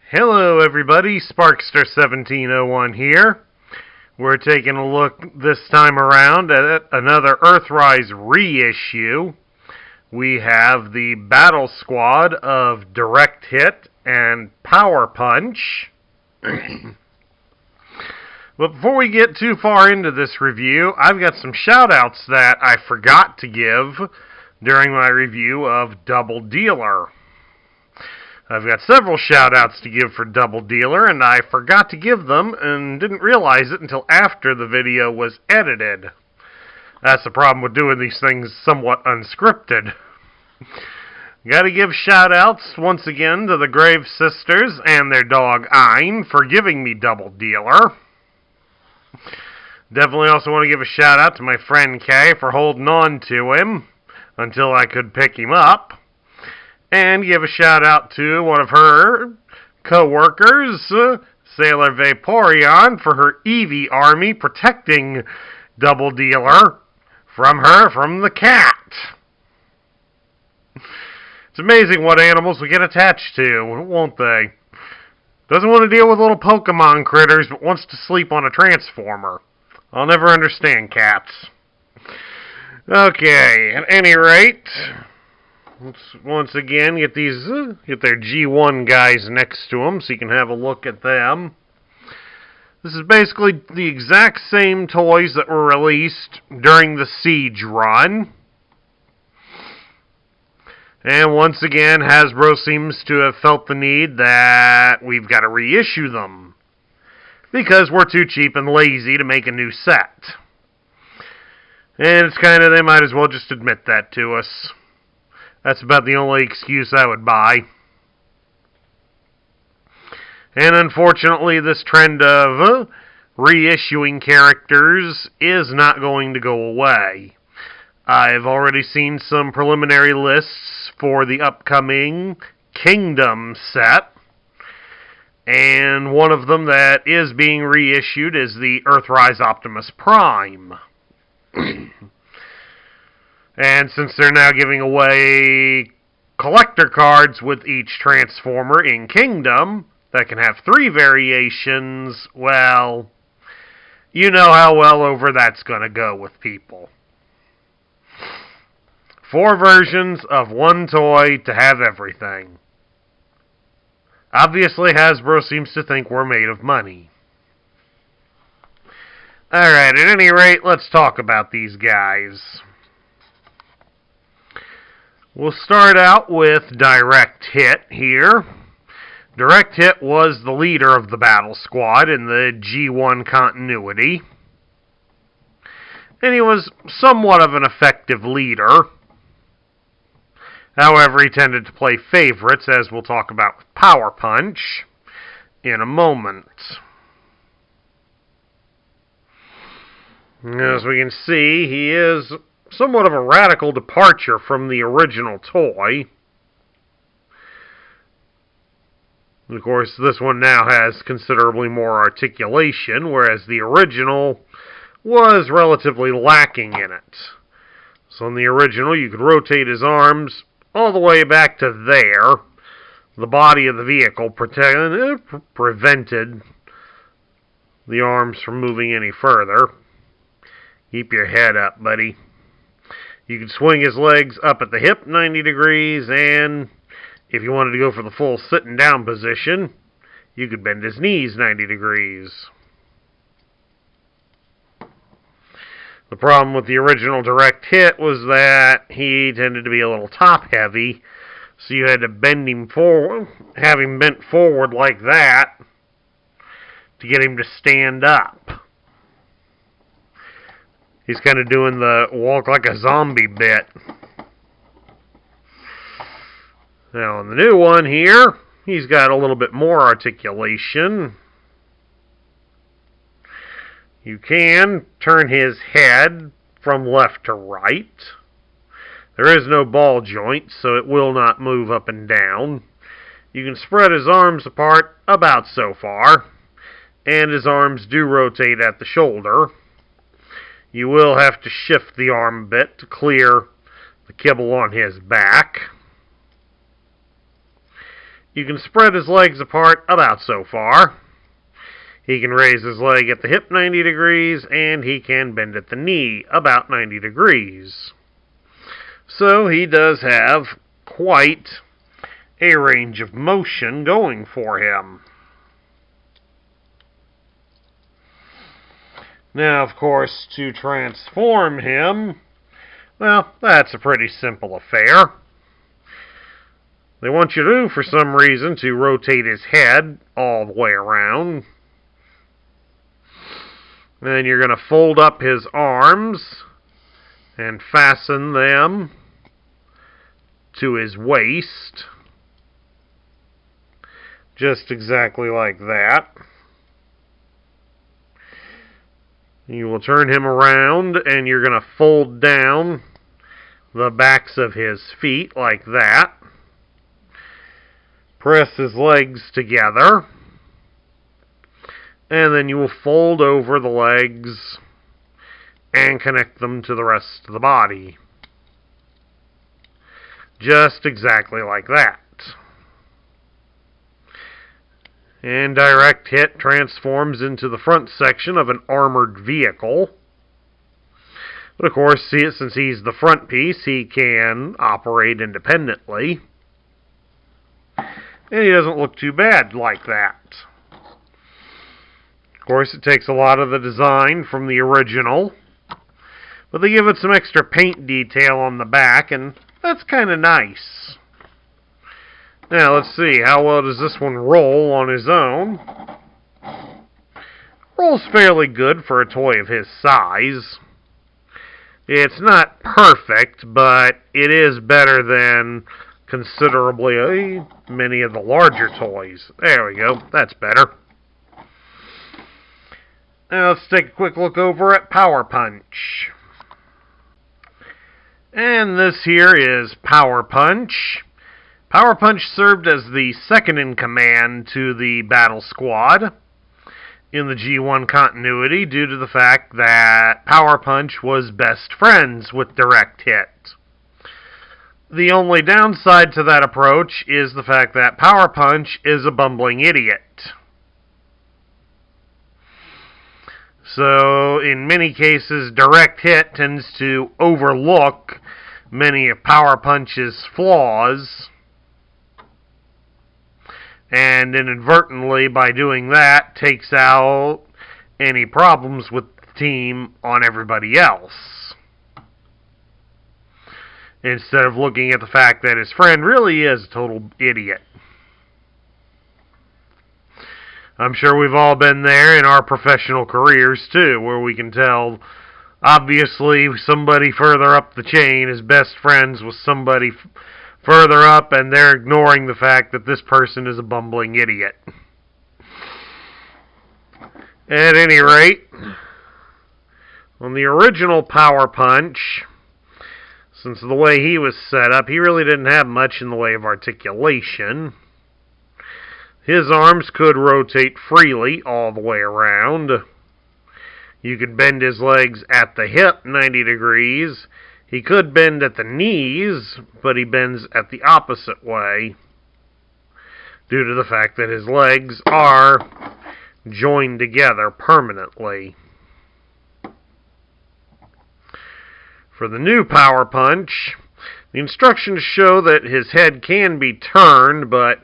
Hello everybody, Sparkster1701 here. We're taking a look this time around at another Earthrise reissue. We have the Battle Squad of Direct Hit and Power Punch. But before we get too far into this review, I've got some shoutouts that I forgot to give during my review of Double Dealer. I've got several shout-outs to give for Double Dealer, and I forgot to give them and didn't realize it until after the video was edited. That's the problem with doing these things somewhat unscripted. Gotta give shout-outs once again to the Grave Sisters and their dog Ein for giving me Double Dealer. Definitely also want to give a shout-out to my friend Kay for holding on to him until I could pick him up. And give a shout out to one of her co-workers, Sailor Vaporeon, for her Eevee army protecting Double Dealer from the cat. It's amazing what animals we get attached to, won't they? Doesn't want to deal with little Pokemon critters, but wants to sleep on a Transformer. I'll never understand cats. Okay, at any rate, let's once again get their G1 guys next to them so you can have a look at them. This is basically the exact same toys that were released during the Siege run. And once again, Hasbro seems to have felt the need that we've got to reissue them because we're too cheap and lazy to make a new set. And it's kind of, they might as well just admit that to us. That's about the only excuse I would buy. And unfortunately, this trend of reissuing characters is not going to go away. I've already seen some preliminary lists for the upcoming Kingdom set. And one of them that is being reissued is the Earthrise Optimus Prime. And since they're now giving away collector cards with each Transformer in Kingdom that can have 3 variations, well, you know how well over that's going to go with people. 4 versions of one toy to have everything. Obviously, Hasbro seems to think we're made of money. Alright, at any rate, let's talk about these guys. We'll start out with Direct Hit here. Direct Hit was the leader of the Battle Squad in the G1 continuity. And he was somewhat of an effective leader. However, he tended to play favorites, as we'll talk about with Power Punch in a moment. As we can see, he is somewhat of a radical departure from the original toy. Of course, this one now has considerably more articulation, whereas the original was relatively lacking in it. So in the original, you could rotate his arms all the way back to there. The body of the vehicle prevented the arms from moving any further. Keep your head up, buddy. You could swing his legs up at the hip 90 degrees, and if you wanted to go for the full sitting down position, you could bend his knees 90 degrees. The problem with the original Direct Hit was that he tended to be a little top heavy, so you had to bend him forward, have him bent forward like that to get him to stand up. He's kind of doing the walk like a zombie bit. Now, in the new one here, he's got a little bit more articulation. You can turn his head from left to right. There is no ball joint, so it will not move up and down. You can spread his arms apart about so far, and his arms do rotate at the shoulder. You will have to shift the arm a bit to clear the kibble on his back. You can spread his legs apart about so far. He can raise his leg at the hip 90 degrees, and he can bend at the knee about 90 degrees. So he does have quite a range of motion going for him. Now, of course, to transform him, well, that's a pretty simple affair. They want you to, for some reason, to rotate his head all the way around. Then you're going to fold up his arms and fasten them to his waist. Just exactly like that. You will turn him around and you're going to fold down the backs of his feet like that. Press his legs together. And then you will fold over the legs and connect them to the rest of the body. Just exactly like that. And direct hit transforms into the front section of an armored vehicle. But of course, since he's the front piece, he can operate independently. And he doesn't look too bad like that. Of course, it takes a lot of the design from the original, but they give it some extra paint detail on the back, and that's kind of nice. Now, let's see, how well does this one roll on his own? Rolls fairly good for a toy of his size. It's not perfect, but it is better than considerably many of the larger toys. There we go, that's better. Now let's take a quick look over at Power Punch. And this here is Power Punch. Power Punch served as the second in command to the Battle Squad in the G1 continuity due to the fact that Power Punch was best friends with Direct Hit. The only downside to that approach is the fact that Power Punch is a bumbling idiot. So, in many cases, Direct Hit tends to overlook many of Power Punch's flaws, and inadvertently, by doing that, takes out any problems with the team on everybody else. Instead of looking at the fact that his friend really is a total idiot. I'm sure we've all been there in our professional careers, too, where we can tell, obviously, somebody further up the chain is best friends with somebody further up, and they're ignoring the fact that this person is a bumbling idiot. At any rate, on the original Power Punch, since the way he was set up, he really didn't have much in the way of articulation. His arms could rotate freely all the way around. You could bend his legs at the hip 90 degrees. He could bend at the knees, but he bends at the opposite way due to the fact that his legs are joined together permanently. For the new Power Punch, the instructions show that his head can be turned, but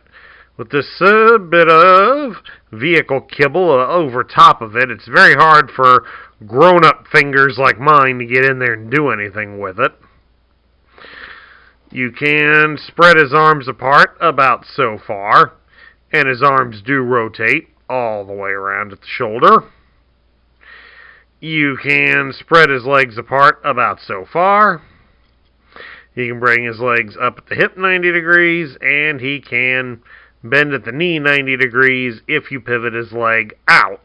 with this bit of vehicle kibble over top of it, it's very hard for grown-up fingers like mine to get in there and do anything with it. You can spread his arms apart about so far, and his arms do rotate all the way around at the shoulder. You can spread his legs apart about so far. He can bring his legs up at the hip 90 degrees, and he can bend at the knee 90 degrees if you pivot his leg out.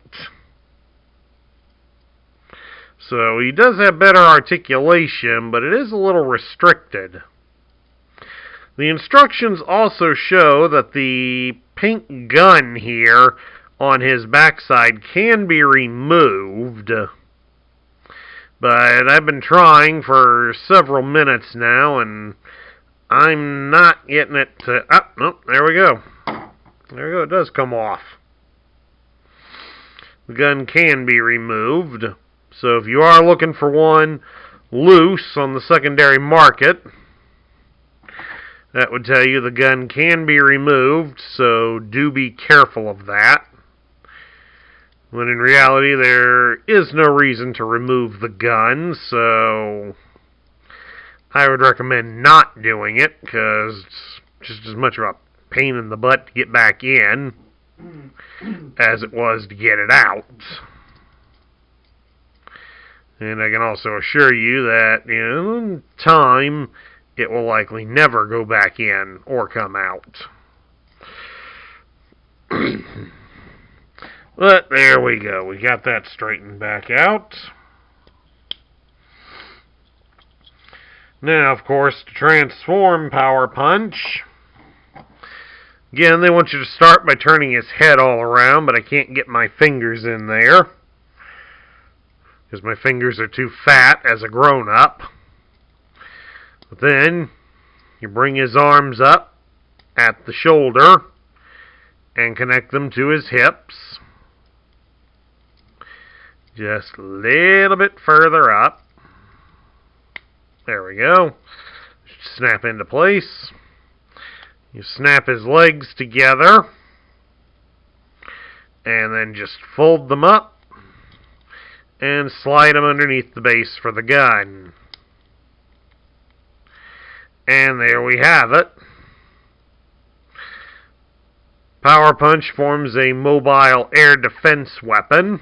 So he does have better articulation, but it is a little restricted. The instructions also show that the pink gun here on his backside can be removed. But I've been trying for several minutes now, and I'm not getting it to... Oh, nope, there we go. There you go, it does come off. The gun can be removed. So if you are looking for one loose on the secondary market, that would tell you the gun can be removed, so do be careful of that. When in reality, there is no reason to remove the gun, so I would recommend not doing it, because it's just as much of a pain in the butt to get back in as it was to get it out. And I can also assure you that in time, it will likely never go back in or come out. But there we go. We got that straightened back out. Now, of course, to transform Power Punch, again, they want you to start by turning his head all around, but I can't get my fingers in there because my fingers are too fat as a grown-up. But then you bring his arms up at the shoulder and connect them to his hips. Just a little bit further up. There we go. Snap into place. You snap his legs together and then just fold them up and slide them underneath the base for the gun. And there we have it. Power Punch forms a mobile air defense weapon.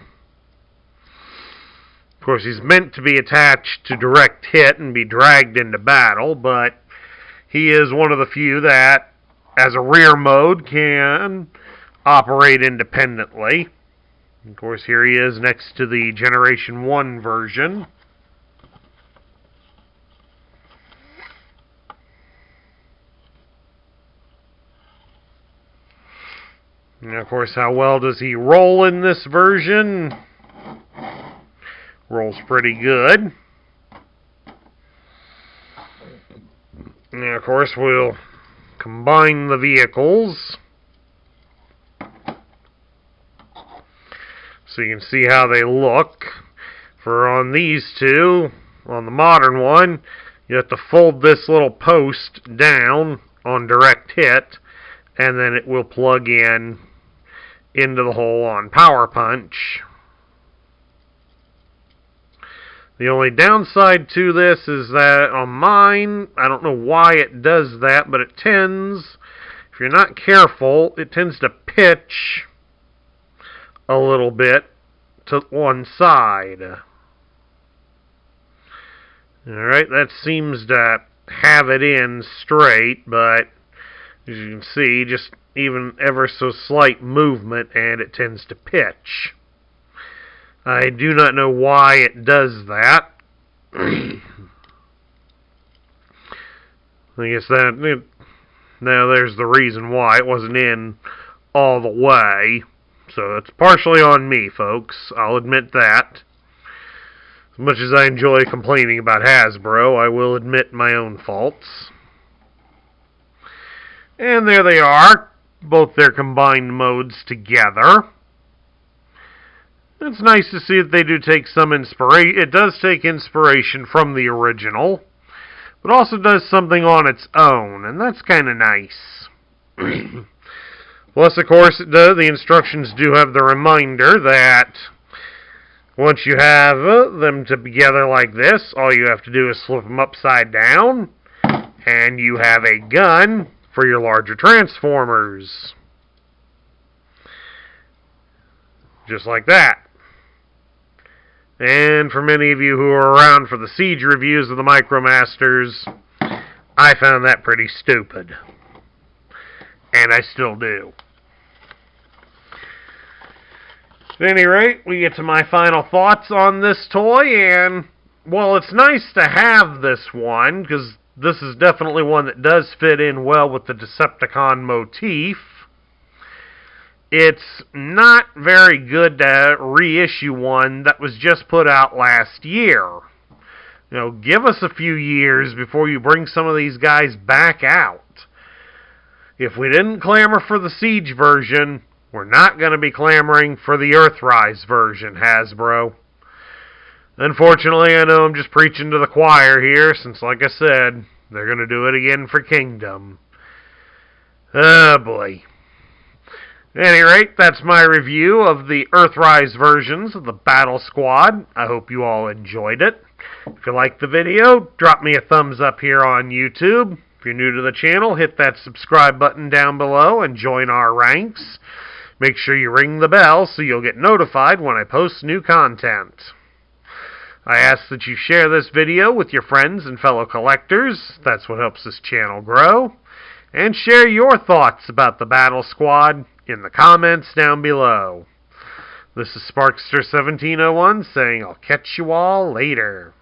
Of course, he's meant to be attached to direct hit and be dragged into battle, but he is one of the few that, as a rear mode, can operate independently. Of course, here he is next to the Generation 1 version. And of course, how well does he roll in this version? Rolls pretty good. And of course, we'll combine the vehicles so you can see how they look. For on these two, on the modern one, you have to fold this little post down on direct hit, and then it will plug in into the hole on Power Punch. The only downside to this is that on mine, I don't know why it does that, but it tends, if you're not careful, it tends to pitch a little bit to one side. Alright, that seems to have it in straight, but as you can see, just even ever so slight movement and it tends to pitch. I do not know why it does that. I guess that, now there's the reason why it wasn't in all the way. So it's partially on me, folks. I'll admit that. As much as I enjoy complaining about Hasbro, I will admit my own faults. And there they are, both their combined modes together. It's nice to see that they do take some inspiration. It does take inspiration from the original, but also does something on its own, and that's kind of nice. Plus, of course, the instructions do have the reminder that once you have them together like this, all you have to do is flip them upside down, and you have a gun for your larger Transformers. Just like that. And for many of you who are around for the Siege reviews of the Micromasters, I found that pretty stupid. And I still do. At any rate, we get to my final thoughts on this toy, and, well, it's nice to have this one, because this is definitely one that does fit in well with the Decepticon motif. It's not very good to reissue one that was just put out last year. You know, give us a few years before you bring some of these guys back out. If we didn't clamor for the Siege version, we're not going to be clamoring for the Earthrise version, Hasbro. Unfortunately, I know I'm just preaching to the choir here, since, like I said, they're going to do it again for Kingdom. Oh, boy. At any rate, that's my review of the Earthrise versions of the Battle Squad. I hope you all enjoyed it. If you liked the video, drop me a thumbs up here on YouTube. If you're new to the channel, hit that subscribe button down below and join our ranks. Make sure you ring the bell so you'll get notified when I post new content. I ask that you share this video with your friends and fellow collectors. That's what helps this channel grow. And share your thoughts about the Battle Squad in the comments down below. This is Sparkster1701 saying I'll catch you all later.